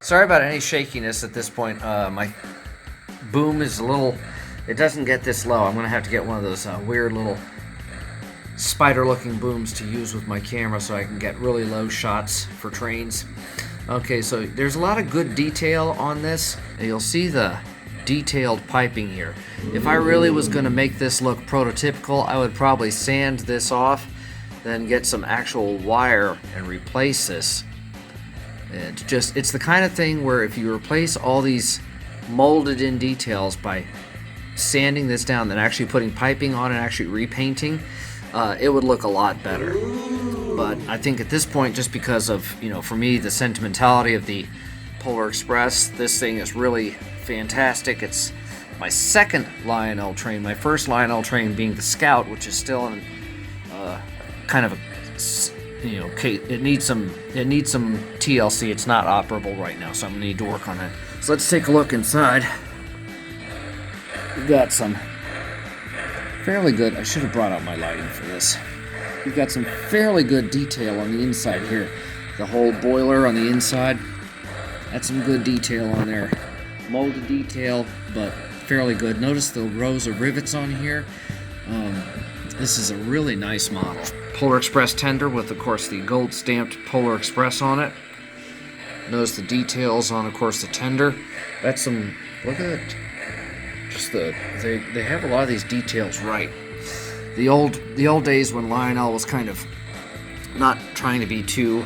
Sorry about any shakiness at this point. My boom is a little, it doesn't get this low. I'm going to have to get one of those weird little spider-looking booms to use with my camera so I can get really low shots for trains. Okay, so there's a lot of good detail on this. You'll see the detailed piping here. If I really was going to make this look prototypical, I would probably sand this off, then get some actual wire and replace this. It's the kind of thing where if you replace all these molded in details by sanding this down, then actually putting piping on and actually repainting, it would look a lot better. But I think at this point, just because of, for me, the sentimentality of the Polar Express, this thing is really fantastic. It's my second Lionel train. My first Lionel train being the Scout, which is still in kind of a, it needs some TLC. It's not operable right now, so I'm gonna need to work on that. So let's take a look inside. We've got some fairly good, I should have brought out my lighting for this. We've got some fairly good detail on the inside here. The whole boiler on the inside, that's some good detail on there. Molded detail, but fairly good. Notice the rows of rivets on here. This is a really nice model. Polar Express tender with, of course, the gold stamped Polar Express on it. Notice the details on, of course, the tender. That's some, look at it. Just they have a lot of these details right. The old days when Lionel was kind of not trying to be too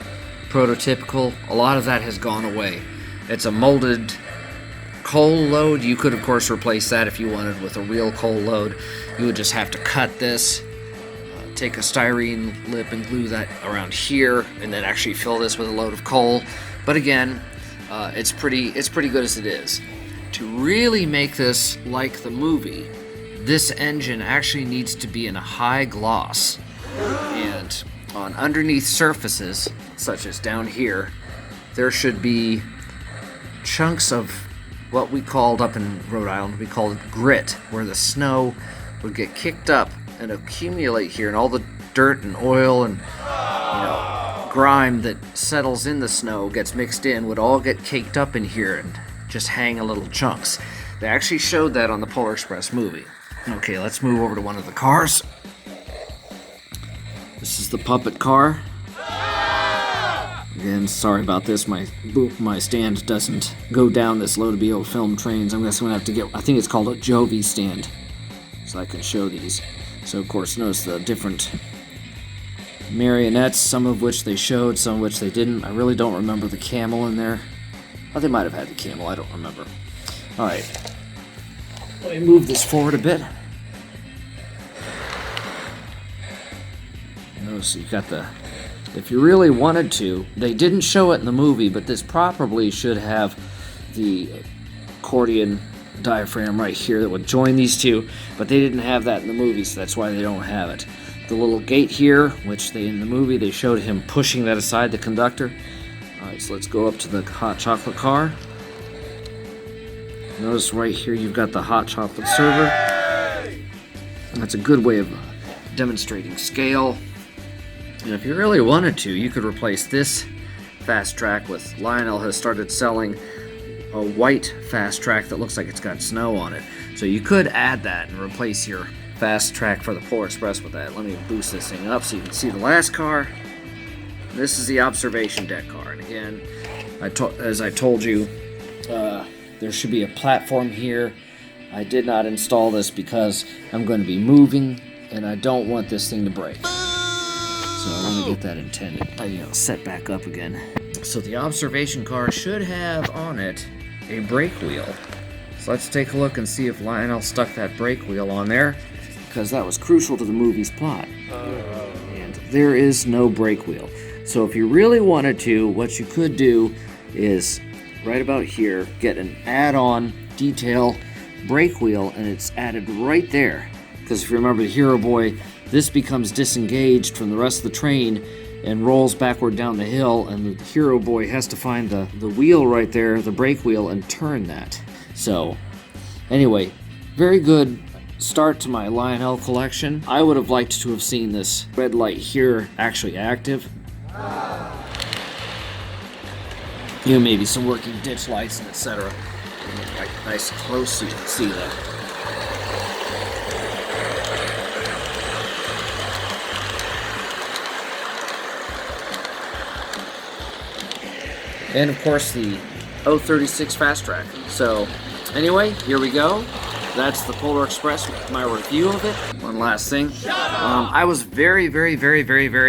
prototypical, a lot of that has gone away. It's a molded coal load. You could, of course, replace that if you wanted with a real coal load. You would just have to cut this, take a styrene lip and glue that around here, and then actually fill this with a load of coal. But again, it's pretty good as it is. To really make this like the movie, this engine actually needs to be in a high gloss, and on underneath surfaces, such as down here, there should be chunks of what we called up in Rhode Island, we called grit, where the snow would get kicked up and accumulate here, and all the dirt and oil and grime that settles in the snow gets mixed in would all get caked up in here and just hang in little chunks. They actually showed that on the Polar Express movie. Okay, let's move over to one of the cars. This is the puppet car. Again, sorry about this. My stand doesn't go down this low to be able to film trains. I'm just going to have to get, I think it's called a Jovi stand, so I can show these. So, of course, notice the different marionettes, some of which they showed, some of which they didn't. I really don't remember the camel in there. Oh, they might have had the camel, I don't remember. Alright, let me move this forward a bit. Notice you've got the, if you really wanted to, they didn't show it in the movie, but this probably should have the accordion diaphragm right here that would join these two, but they didn't have that in the movie, so that's why they don't have it. The little gate here, which in the movie they showed him pushing that aside, the conductor. Alright, so let's go up to the hot chocolate car. Notice right here you've got the hot chocolate server. And that's a good way of demonstrating scale. And if you really wanted to, you could replace this fast track with, Lionel has started selling a white fast track that looks like it's got snow on it. So you could add that and replace your fast track for the Polar Express with that. Let me boost this thing up so you can see the last car. This is the observation deck car. And again, as I told you, there should be a platform here. I did not install this because I'm going to be moving and I don't want this thing to break. So I want to get that intended, set back up again. So the observation car should have on it a brake wheel. So let's take a look and see if Lionel stuck that brake wheel on there, because that was crucial to the movie's plot. And there is no brake wheel. So if you really wanted to, what you could do is right about here, get an add-on detail brake wheel, and it's added right there. Because if you remember the Hero Boy, this becomes disengaged from the rest of the train and rolls backward down the hill, and the Hero Boy has to find the wheel right there, the brake wheel, and turn that. So, anyway, very good start to my Lionel collection. I would have liked to have seen this red light here actually active. You know, maybe some working ditch lights and etc. Like nice and close so you can see that. And of course the 036 Fast Track. So anyway, here we go. That's the Polar Express, my review of it. One last thing. I was very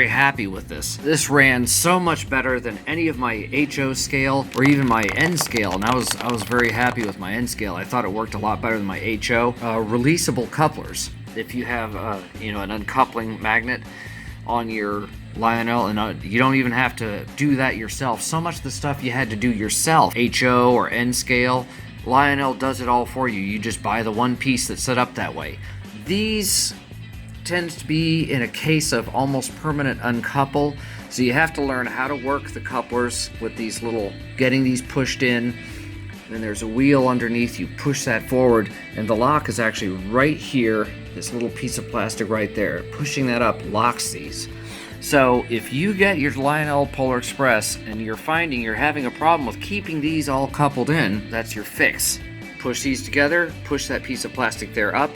happy with this. This ran so much better than any of my HO scale or even my N scale, and I was very happy with my N scale. I thought it worked a lot better than my HO. Releasable couplers. If you have you know, an uncoupling magnet on your Lionel, and you don't even have to do that yourself. So much of the stuff you had to do yourself, HO or N scale, Lionel does it all for you. You just buy the one piece that's set up that way. These tends to be in a case of almost permanent uncouple, so you have to learn how to work the couplers with these little, getting these pushed in. Then there's a wheel underneath, you push that forward, and the lock is actually right here, this little piece of plastic right there. Pushing that up locks these. So if you get your Lionel Polar Express and you're finding you're having a problem with keeping these all coupled in, that's your fix. Push these together, push that piece of plastic there up,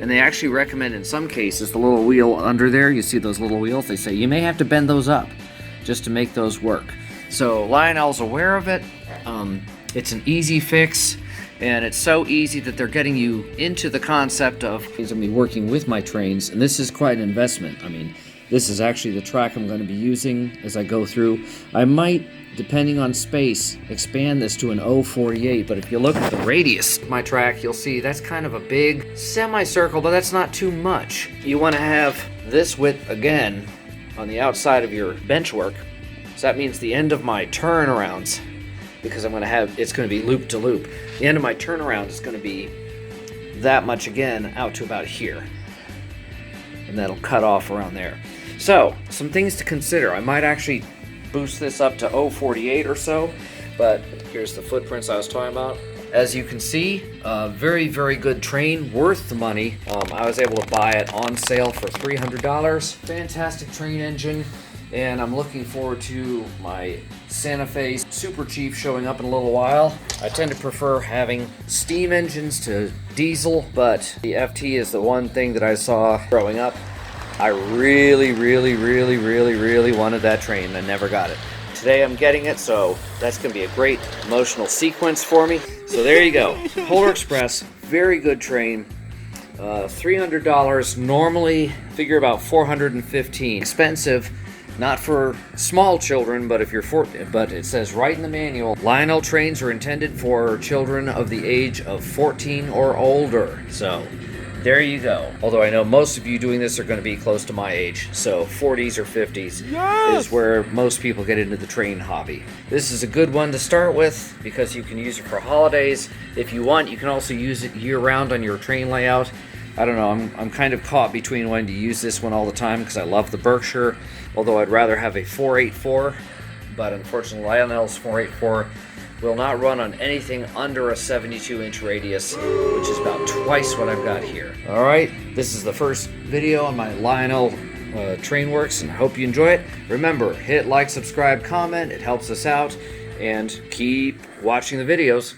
and they actually recommend in some cases the little wheel under there, you see those little wheels, they say you may have to bend those up just to make those work. So Lionel's aware of it. It's an easy fix, and it's so easy that they're getting you into the concept of I'm going to be working with my trains, and this is quite an investment. I mean, this is actually the track I'm going to be using as I go through. I might, depending on space, expand this to an 048, but if you look at the radius of my track, you'll see that's kind of a big semicircle, but that's not too much. You want to have this width again on the outside of your bench work, so that means the end of my turnarounds, because I'm going to have, it's going to be loop to loop. The end of my turnaround is going to be that much again out to about here, and that'll cut off around there. So some things to consider. I might actually boost this up to 048 or so, but here's the footprints I was talking about. As you can see, very good train, worth the money. I was able to buy it on sale for $300. Fantastic train engine, and I'm looking forward to my Santa Fe Super Chief showing up in a little while. I tend to prefer having steam engines to diesel, but the FT is the one thing that I saw growing up. I really wanted that train and I never got it. Today I'm getting it, so that's going to be a great emotional sequence for me. So there you go. Polar Express, very good train. $300, normally figure about $415. Expensive, not for small children, but if you're but it says right in the manual, Lionel trains are intended for children of the age of 14 or older. So there you go. Although I know most of you doing this are going to be close to my age, so 40s or 50s is where most people get into the train hobby. This is a good one to start with because you can use it for holidays. If you want, you can also use it year-round on your train layout. I don't know, I'm kind of caught between wanting to use this one all the time because I love the Berkshire, although I'd rather have a 484, but unfortunately Lionel's 484 will not run on anything under a 72-inch radius, which is about twice what I've got here. Alright, this is the first video on my Lionel Trainworks, and I hope you enjoy it. Remember, hit like, subscribe, comment, it helps us out, and keep watching the videos.